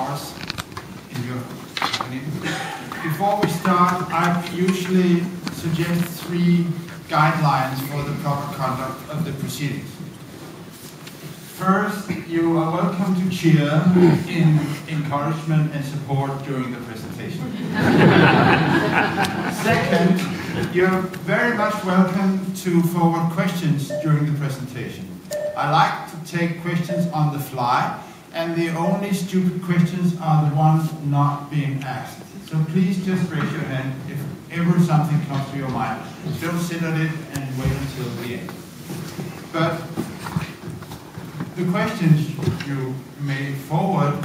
towers in your company. Before we start, I usually suggest 3 guidelines for the proper conduct of the proceedings. First, you are welcome to cheer in encouragement and support during the presentation. Second, you're very much welcome to forward questions during the presentation. I like to take questions on the fly, and the only stupid questions are the ones not being asked. So please just raise your hand if ever something comes to your mind. Don't sit on it and wait until the end. But the questions you may forward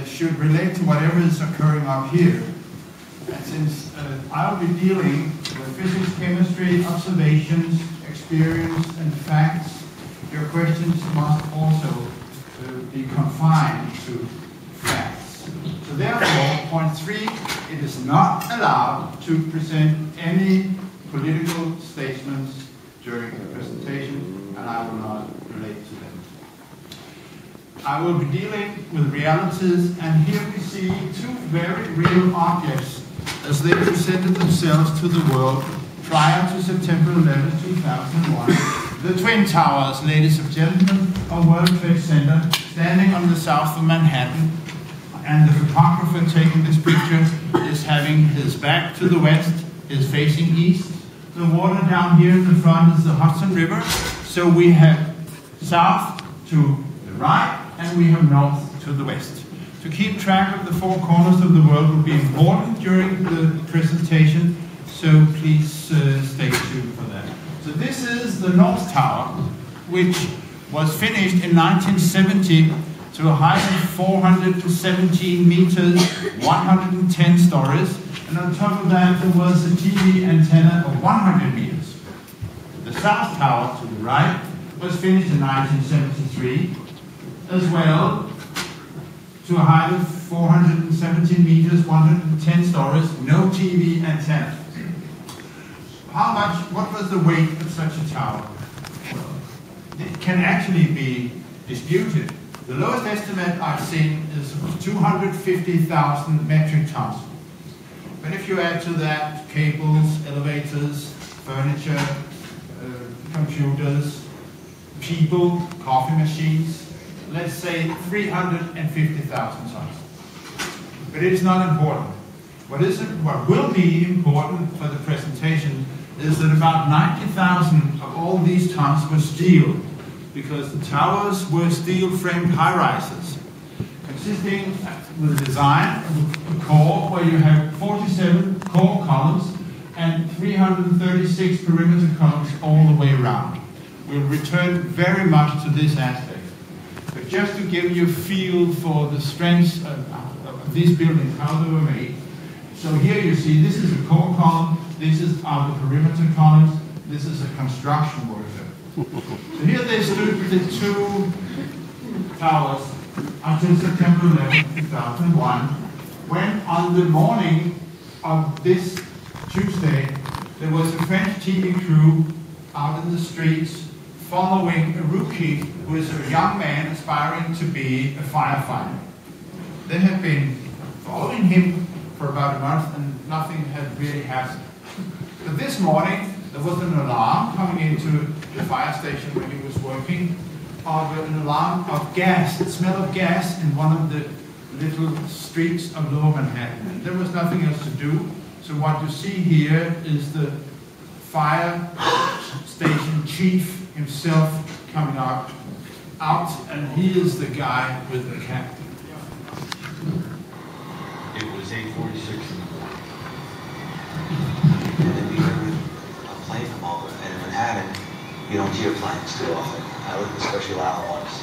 should relate to whatever is occurring up here. And since I'll be dealing with physics, chemistry, observations, experience, and facts, your questions must also be confined to facts. So therefore, point 3, it is not allowed to present any political statements during the presentation, and I will not relate to them. I will be dealing with realities, and here we see 2 very real objects as they presented themselves to the world prior to September 11, 2001. The Twin Towers, ladies and gentlemen, of World Trade Center, standing on the south of Manhattan, and the photographer taking this picture is having his back to the west, is facing east. The water down here in the front is the Hudson River, so we have south to the right, and we have north to the west. To keep track of the 4 corners of the world will be important during the presentation, so please stay tuned for that. So this is the North Tower, which was finished in 1970 to a height of 417 meters, 110 stories, and on top of that there was a TV antenna of 100 meters. The South Tower to the right was finished in 1973, as well, to a height of 417 meters, 110 stories, no TV antenna. What was the weight of such a tower? Well, it can actually be disputed. The lowest estimate I've seen is 250,000 metric tons. But if you add to that cables, elevators, furniture, computers, people, coffee machines, let's say 350,000 tons. But it is not important. What will be important for the presentation is that about 90,000 of all these tons were steel, because the towers were steel-framed high-rises, consisting with the design of a core where you have 47 core columns and 336 perimeter columns all the way around. We'll return very much to this aspect. But just to give you a feel for the strengths of these buildings, how they were made. So here you see, this is a core column, this is our perimeter columns, this is a construction worker. So here they stood with the 2 towers until September 11, 2001, when on the morning of this Tuesday, there was a French TV crew out in the streets following a rookie who is a young man aspiring to be a firefighter. They had been following him for about a month and nothing had really happened. But this morning there was an alarm coming into the fire station where he was working, of an alarm of gas, the smell of gas in one of the little streets of Lower Manhattan. And there was nothing else to do, so what you see here is the fire station chief himself coming out, and he is the guy with the cap. It was 8:46 in the morning. And then we heard a plane from all over. And in Manhattan, you don't hear planes too often. I live in especially loud ones.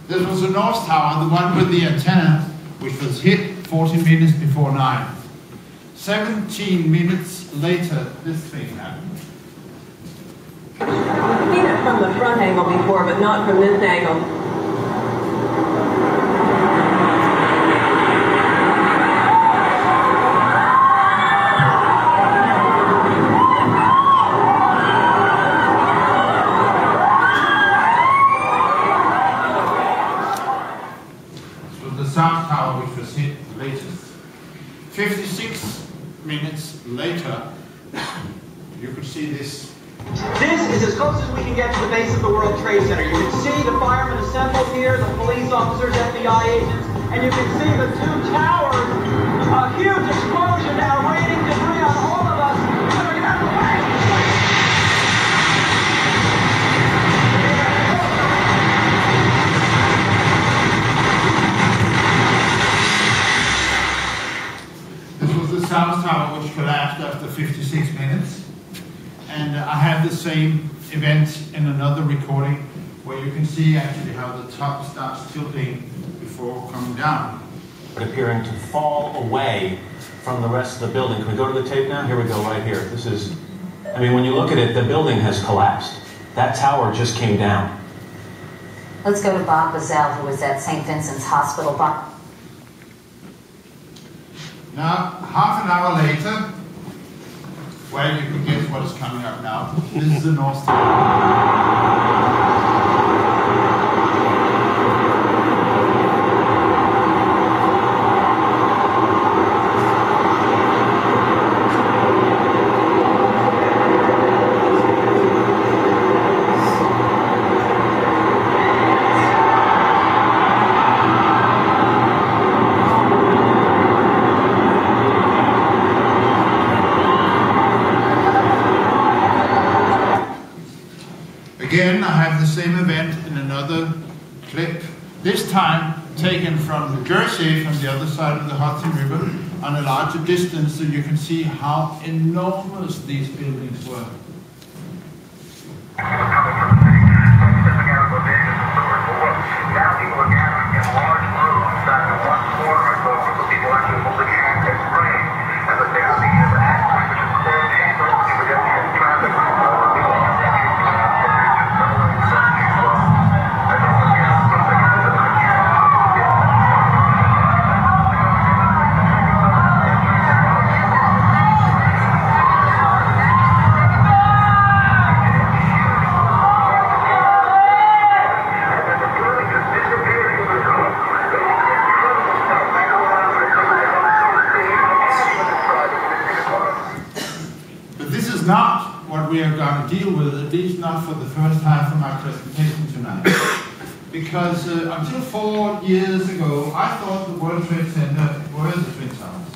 This was the North Tower, the one with the antenna, which was hit 14 minutes before 9. 17 minutes later, this thing happened. I've seen it from the front angle before, but not from this angle. South Tower, which was hit latest. 56 minutes later, you could see this. This is as close as we can get to the base of the World Trade Center. You can see the firemen assembled here, the police officers, FBI agents, and you can see the two towers. A huge explosion now, raining debris on all of us. Get out of the way! South Tower, which collapsed after 56 minutes, and I have the same event in another recording where you can see actually how the top starts tilting before coming down. Appearing to fall away from the rest of the building. Can we go to the tape now? Here we go, right here. This is, I mean, when you look at it, the building has collapsed. That tower just came down. Let's go to Bob Bazell, who was at St. Vincent's Hospital. Bob. Now, half an hour later, well, you can guess what is coming up now. This is the North Tower. Again, I have the same event in another clip, this time taken from New Jersey, from the other side of the Hudson River, on a larger distance, so you can see how enormous these buildings were. Not what we are going to deal with, at least not for the first half of my presentation tonight. Because until 4 years ago, I thought the World Trade Center were the Twin Towers.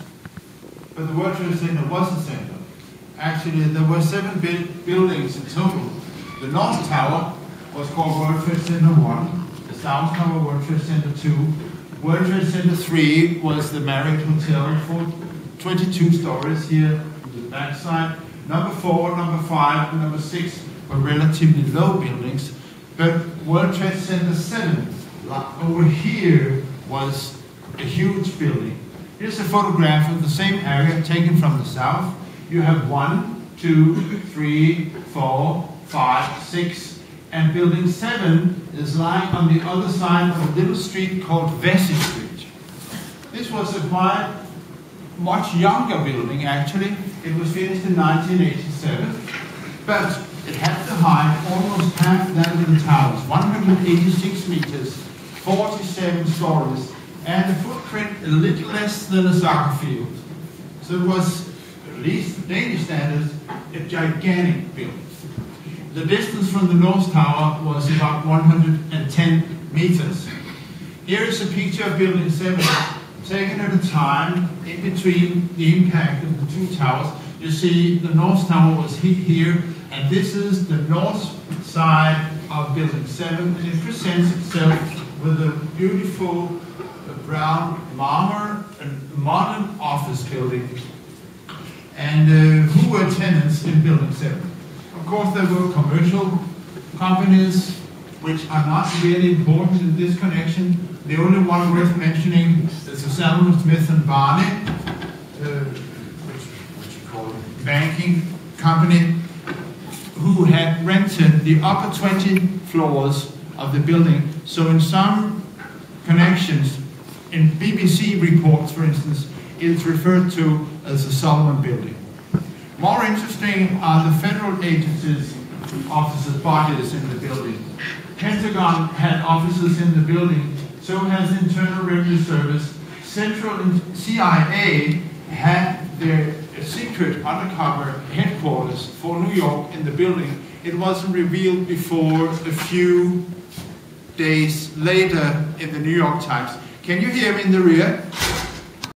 But the World Trade Center was the center. Actually, there were 7 buildings in total. The North Tower was called World Trade Center 1, the South Tower World Trade Center 2, World Trade Center 3 was the Marriott Hotel for 22 stories here on the back side. Number 4, number 5, and number 6 were relatively low buildings, but World Trade Center 7, over here, was a huge building. Here's a photograph of the same area taken from the south. You have 1, 2, 3, 4, 5, 6, and building 7 is lying on the other side of a little street called Vesey Street. This was a quite much younger building, actually. It was finished in 1987, but it had the height almost half that of the towers, 186 meters, 47 stories, and a footprint a little less than a soccer field. So it was, at least for Danish standards, a gigantic building. The distance from the North Tower was about 110 meters. Here is a picture of Building 7, taken at a time in between the impact of the two towers. You see the North Tower was hit here, and this is the north side of Building 7, and it presents itself with a beautiful brown marmor and modern office building. And who were tenants in Building 7? Of course, there were commercial companies, which are not really important in this connection. The only one worth mentioning is the Salomon Smith and Barney, which you call banking company, who had rented the upper 20 floors of the building. So in some connections, in BBC reports, for instance, it's referred to as the Solomon Building. More interesting are the federal agencies' offices, bodies in the building. Pentagon had offices in the building, so has Internal Revenue Service. Central and CIA had their secret undercover headquarters for New York in the building. It wasn't revealed before a few days later in the New York Times. Can you hear me in the rear?